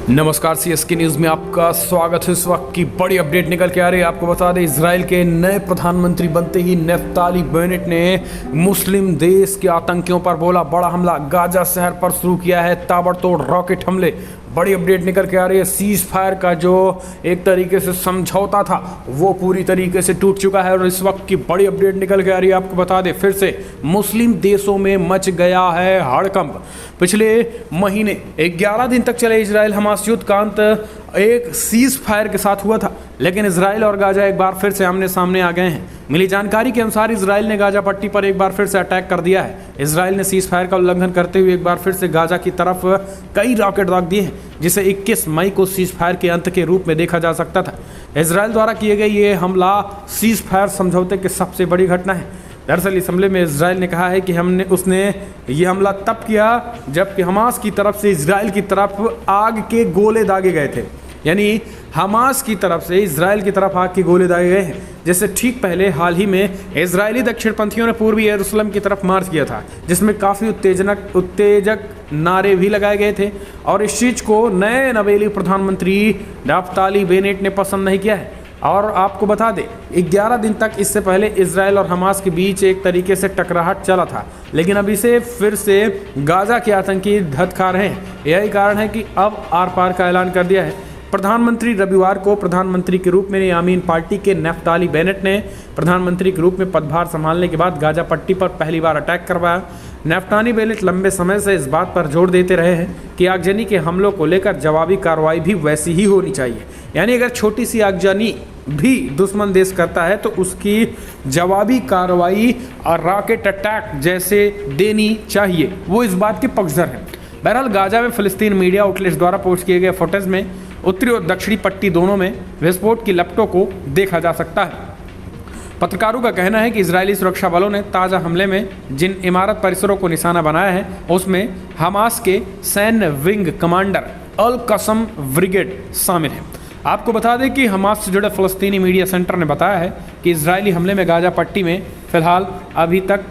नमस्कार, CSK news में आपका स्वागत है। इस वक्त की बड़ी अपडेट निकल के आ रही है। आपको बता दें, इजराइल के नए प्रधानमंत्री बनते ही नेफ्ताली बेनेट ने मुस्लिम देश के आतंकियों पर बोला बड़ा हमला। गाजा शहर पर शुरू किया है ताबड़तोड़ रॉकेट हमले। बड़ी अपडेट निकल के आ रही है। सीज फायर का जो एक तरीके से समझौता था वो पूरी तरीके से टूट चुका है। और इस वक्त की बड़ी अपडेट निकल के आ रही है। आपको बता दें, फिर से मुस्लिम देशों में मच गया है हड़कंप। पिछले महीने 11 दिन तक चले इजराइल हमास युद्ध का अंत एक सीज फायर के साथ हुआ था, लेकिन इजराइल और गाजा एक बार फिर से आमने सामने आ गए हैं। मिली जानकारी के अनुसार इजराइल ने गाजा पट्टी पर एक बार फिर से अटैक कर दिया है। इजराइल ने सीज फायर का उल्लंघन करते हुए एक बार फिर से गाजा की तरफ कई रॉकेट दाग दिए हैं, जिसे 21 मई को सीज फायर के अंत के रूप में देखा जा सकता था। इजराइल द्वारा किए गए ये हमला सीज फायर समझौते की सबसे बड़ी घटना है। दरअसल इस हमले में इजराइल ने कहा है कि उसने ये हमला तब किया जबकि हमास की तरफ से इजराइल की तरफ आग के गोले दागे गए थे। यानी हमास की तरफ से इजराइल की तरफ आग के गोले दागे गए हैं। जैसे ठीक पहले हाल ही में इजरायली दक्षिणपंथियों ने पूर्वी यरूशलेम की तरफ मार्च किया था, जिसमें काफ़ी उत्तेजक नारे भी लगाए गए थे। और इस चीज़ को नए नवेली प्रधानमंत्री नेफ्ताली बेनेट ने पसंद नहीं किया है। और आपको बता दें, 11 दिन तक इससे पहले इजराइल और हमास के बीच एक तरीके से टकराहट चला था, लेकिन अब इसे फिर से गाजा के आतंकी धत्कार रहे हैं। यही कारण है कि अब आर पार का ऐलान कर दिया है। प्रधानमंत्री रविवार को प्रधानमंत्री के रूप में यामीन पार्टी के नेफ्ताली बेनेट ने प्रधानमंत्री के रूप में पदभार संभालने के बाद गाजा पट्टी पर पहली बार अटैक करवाया। नेफ्ताली बेनेट लंबे समय से इस बात पर जोर देते रहे हैं कि आगजनी के हमलों को लेकर जवाबी कार्रवाई भी वैसी ही होनी चाहिए। यानी अगर छोटी सी आगजनी भी दुश्मन देश करता है तो उसकी जवाबी कार्रवाई और रॉकेट अटैक जैसे देनी चाहिए, वो इस बात के पक्षधर हैं। बहरहाल गाजा में फ़लस्तीन मीडिया आउटलेट्स द्वारा पोस्ट किए गए फुटेज में उत्तरी और दक्षिणी पट्टी दोनों में विस्फोट की लपटों को देखा जा सकता है। पत्रकारों का कहना है कि इजरायली सुरक्षा बलों ने ताज़ा हमले में जिन इमारत परिसरों को निशाना बनाया है उसमें हमास के सैन्य विंग कमांडर अल कसम ब्रिगेड शामिल है। आपको बता दें कि हमास से जुड़े फ़लस्तीनी मीडिया सेंटर ने बताया है कि इजरायली हमले में गाजा पट्टी में फ़िलहाल अभी तक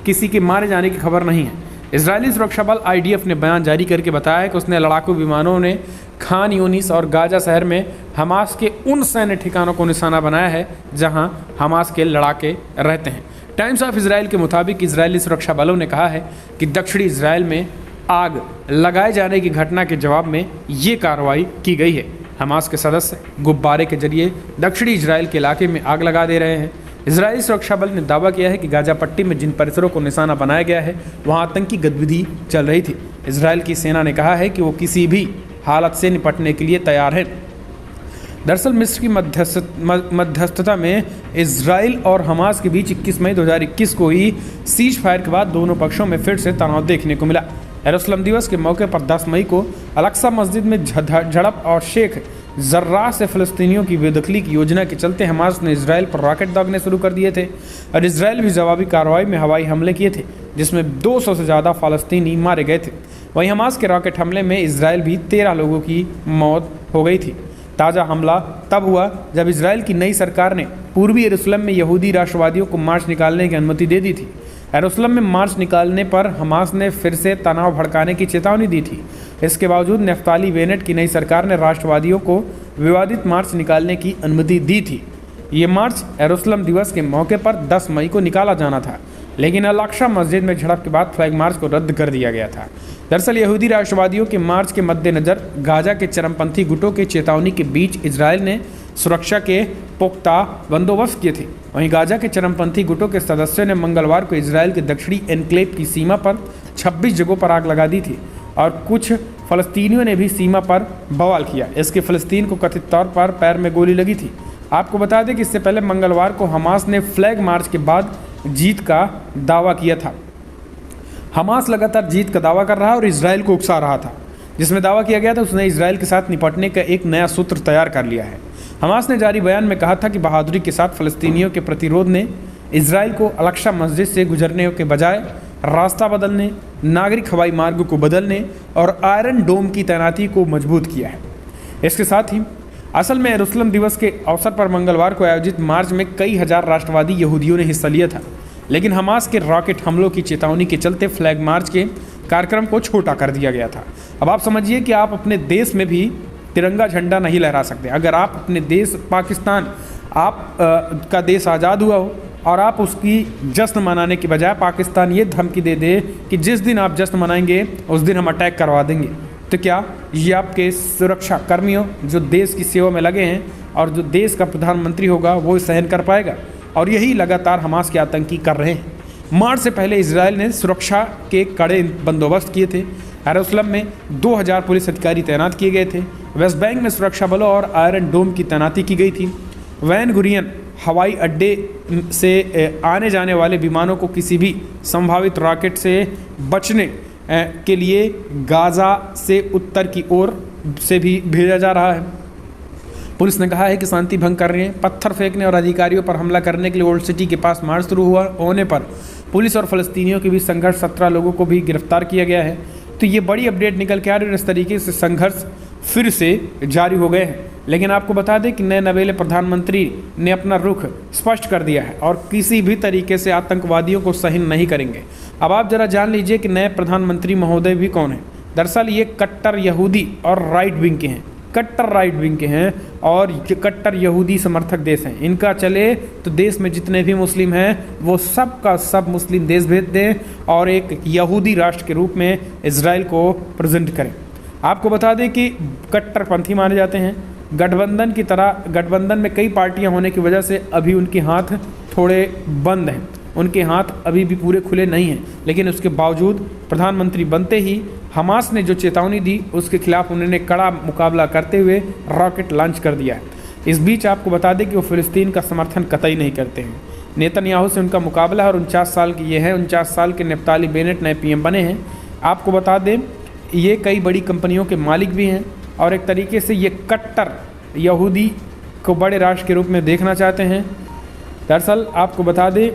किसी के मारे जाने की खबर नहीं है। इजरायली सुरक्षा बल IDF ने बयान जारी करके बताया है कि उसने लड़ाकू विमानों ने खान यूनिस और गाजा शहर में हमास के उन सैन्य ठिकानों को निशाना बनाया है जहां हमास के लड़ाके रहते हैं। टाइम्स ऑफ इजराइल के मुताबिक इजरायली सुरक्षा बलों ने कहा है कि दक्षिणी इजराइल में आग लगाए जाने की घटना के जवाब में ये कार्रवाई की गई है। हमास के सदस्य गुब्बारे के जरिए दक्षिणी इजराइल के इलाके में आग लगा दे रहे हैं। इजरायली सुरक्षा बल ने दावा किया है कि गाजा पट्टी में जिन परिसरों को निशाना बनाया गया है वहां आतंकी गतिविधि चल रही थी। इजराइल की सेना ने कहा है कि वो किसी भी हालत से निपटने के लिए तैयार है। दरअसल मिस्र की मध्यस्थता में इजराइल और हमास के बीच 21 मई 2021 को ही सीज फायर के बाद दोनों पक्षों में फिर से तनाव देखने को मिला। यरूशलेम दिवस के मौके पर 10 मई को अल-अक्सा मस्जिद में झड़प और शेख जर्राह से फ़लस्तीनियों की बेदखली की योजना के चलते हमास ने इजराइल पर रॉकेट दागने शुरू कर दिए थे और इजराइल भी जवाबी कार्रवाई में हवाई हमले किए थे, जिसमें 200 से ज़्यादा फ़लस्तीनी मारे गए थे। वहीं हमास के रॉकेट हमले में इजराइल भी 13 लोगों की मौत हो गई थी। ताज़ा हमला तब हुआ जब इजराइल की नई सरकार ने पूर्वी यरूशलेम में यहूदी राष्ट्रवादियों को मार्च निकालने की अनुमति दे दी थी। यरूशलेम में मार्च निकालने पर हमास ने फिर से तनाव भड़काने की चेतावनी दी थी। इसके बावजूद नेफ्ताली बेनेट की नई सरकार ने राष्ट्रवादियों को विवादित मार्च निकालने की अनुमति दी थी। ये मार्च यरूशलेम दिवस के मौके पर 10 मई को निकाला जाना था, लेकिन अल-अक्सा मस्जिद में झड़प के बाद फ्लैग मार्च को रद्द कर दिया गया था। दरअसल यहूदी राष्ट्रवादियों के मार्च के मद्देनज़र गाजा के चरमपंथी गुटों की चेतावनी के बीच इजराइल ने सुरक्षा के पुख्ता बंदोबस्त किए थे। वहीं गाजा के चरमपंथी गुटों के सदस्यों ने मंगलवार को इजराइल के दक्षिणी एनक्लेव की सीमा पर 26 जगहों पर आग लगा दी थी और कुछ फ़लस्तीनियों ने भी सीमा पर बवाल किया। इसके फ़लस्तीन को कथित तौर पर पैर में गोली लगी थी। आपको बता दें कि इससे पहले मंगलवार को हमास ने फ्लैग मार्च के बाद जीत का दावा किया था। हमास लगातार जीत का दावा कर रहा और इजराइल को उकसा रहा था। जिसमें दावा किया गया था उसने इजराइल के साथ निपटने का एक नया सूत्र तैयार कर लिया है। हमास ने जारी बयान में कहा था कि बहादुरी के साथ फ़लस्तीनियों के प्रतिरोध ने इजराइल को अल-अक्सा मस्जिद से गुजरने के बजाय रास्ता बदलने, नागरिक हवाई मार्ग को बदलने और आयरन डोम की तैनाती को मजबूत किया है। इसके साथ ही असल में यरूशलेम दिवस के अवसर पर मंगलवार को आयोजित मार्च में कई हजार राष्ट्रवादी यहूदियों ने हिस्सा लिया था, लेकिन हमास के रॉकेट हमलों की चेतावनी के चलते फ्लैग मार्च के कार्यक्रम को छोटा कर दिया गया था। अब आप समझिए कि आप अपने देश में भी तिरंगा झंडा नहीं लहरा सकते। अगर आप अपने देश पाकिस्तान का देश आज़ाद हुआ हो और आप उसकी जश्न मनाने के बजाय पाकिस्तान ये धमकी दे दे कि जिस दिन आप जश्न मनाएंगे उस दिन हम अटैक करवा देंगे, तो क्या ये आपके सुरक्षा कर्मियों जो देश की सेवा में लगे हैं और जो देश का प्रधानमंत्री होगा वो सहन कर पाएगा? और यही लगातार हमास के आतंकी कर रहे हैं। मार्च से पहले इजराइल ने सुरक्षा के कड़े बंदोबस्त किए थे। यरूशलेम में 2000 पुलिस अधिकारी तैनात किए गए थे। वेस्ट बैंक में सुरक्षा बलों और आयरन डोम की तैनाती की गई थी। वैन गुरियन हवाई अड्डे से आने जाने वाले विमानों को किसी भी संभावित रॉकेट से बचने के लिए गाज़ा से उत्तर की ओर से भी भेजा जा रहा है। पुलिस ने कहा है कि शांति भंग कर रहे हैं, पत्थर फेंकने और अधिकारियों पर हमला करने के लिए ओल्ड सिटी के पास मार्च शुरू होने पर पुलिस और फ़लस्तीनियों के बीच संघर्ष 17 लोगों को भी गिरफ्तार किया गया है। तो ये बड़ी अपडेट निकल के आ रही है और इस तरीके से संघर्ष फिर से जारी हो गए हैं। लेकिन आपको बता दें कि नए नवेले प्रधानमंत्री ने अपना रुख स्पष्ट कर दिया है और किसी भी तरीके से आतंकवादियों को सहन नहीं करेंगे। अब आप जरा जान लीजिए कि नए प्रधानमंत्री महोदय भी कौन है। दरअसल ये कट्टर यहूदी और राइट विंग के हैं, कट्टर राइट विंग के हैं और कट्टर यहूदी समर्थक देश हैं। इनका चले तो देश में जितने भी मुस्लिम हैं वो सब का सब मुस्लिम देश भेज दें और एक यहूदी राष्ट्र के रूप में इजराइल को प्रेजेंट करें। आपको बता दें कि कट्टरपंथी माने जाते हैं। गठबंधन की तरह गठबंधन में कई पार्टियां होने की वजह से अभी उनके हाथ थोड़े बंद हैं, उनके हाथ अभी भी पूरे खुले नहीं हैं। लेकिन उसके बावजूद प्रधानमंत्री बनते ही हमास ने जो चेतावनी दी उसके खिलाफ उन्होंने कड़ा मुकाबला करते हुए रॉकेट लॉन्च कर दिया है। इस बीच आपको बता दें कि वो फ़िलिस्तीन का समर्थन कतई नहीं करते हैं। नेतन्याहू से उनका मुकाबला है और 49 साल के ये हैं। 49 साल के नफ्ताली बेनेट नए पीएम बने हैं। आपको बता दें ये कई बड़ी कंपनियों के मालिक भी हैं और एक तरीके से ये कट्टर यहूदी को बड़े राष्ट्र के रूप में देखना चाहते हैं। दरअसल आपको बता दें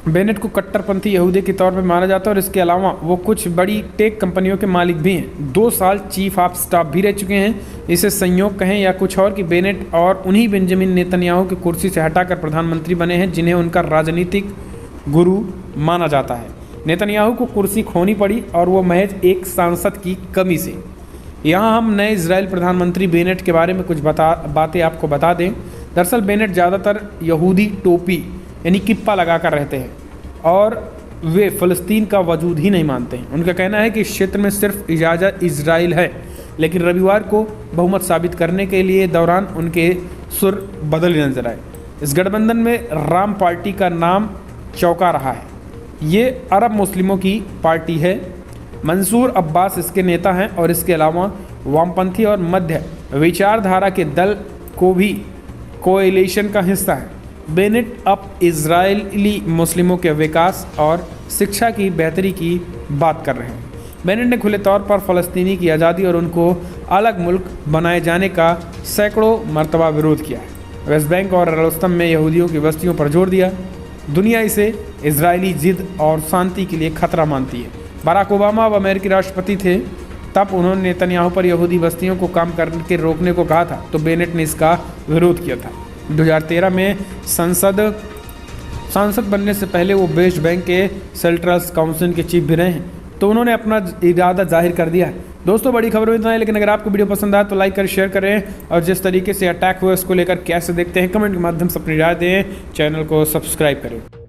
बेनेट को कट्टरपंथी यहूदी के तौर पर माना जाता है और इसके अलावा वो कुछ बड़ी टेक कंपनियों के मालिक भी हैं। 2 साल चीफ ऑफ स्टाफ भी रह चुके हैं। इसे संयोग कहें या कुछ और कि बेनेट और उन्हीं बेंजामिन नेतन्याहू की कुर्सी से हटाकर प्रधानमंत्री बने हैं जिन्हें उनका राजनीतिक गुरु माना जाता है। नेतन्याहू को कुर्सी खोनी पड़ी और वो महज एक सांसद की कमी से। यहाँ हम नए इजराइल प्रधानमंत्री बेनेट के बारे में कुछ बातें आपको बता दें। दरअसल बेनेट ज़्यादातर यहूदी टोपी यानी किप्पा लगा कर रहते हैं और वे फ़लस्तीन का वजूद ही नहीं मानते हैं। उनका कहना है कि इस क्षेत्र में सिर्फ इजाज़त इजराइल है। लेकिन रविवार को बहुमत साबित करने के लिए दौरान उनके सुर बदल नजर आए। इस गठबंधन में राम पार्टी का नाम चौंका रहा है। ये अरब मुस्लिमों की पार्टी है। मंसूर अब्बास इसके नेता हैं और इसके अलावा वामपंथी और मध्य विचारधारा के दल को भी कोएलिशन का हिस्सा है। बेनेट अब इजरायली मुस्लिमों के विकास और शिक्षा की बेहतरी की बात कर रहे हैं। बेनेट ने खुले तौर पर फ़लस्तीनी की आज़ादी और उनको अलग मुल्क बनाए जाने का सैकड़ों मरतबा विरोध किया है। वेस्ट बैंक और यरूशलेम में यहूदियों की बस्तियों पर जोर दिया। दुनिया इसे इजरायली जिद और शांति के लिए खतरा मानती है। बराक ओबामा अब अमेरिकी राष्ट्रपति थे, तब उन्होंने नेतन्याहू पर यहूदी बस्तियों को काम करके रोकने को कहा था, तो बेनेट ने इसका विरोध किया था। 2013 में सांसद बनने से पहले वो वेस्ट बैंक के सेंट्रल काउंसिल के चीफ भी रहे हैं, तो उन्होंने अपना इरादा जाहिर कर दिया है। दोस्तों बड़ी खबर इतना है, लेकिन अगर आपको वीडियो पसंद आए तो लाइक कर शेयर करें और जिस तरीके से अटैक हुआ उसको लेकर कैसे देखते हैं कमेंट के माध्यम से अपनी राय दें। चैनल को सब्सक्राइब करें।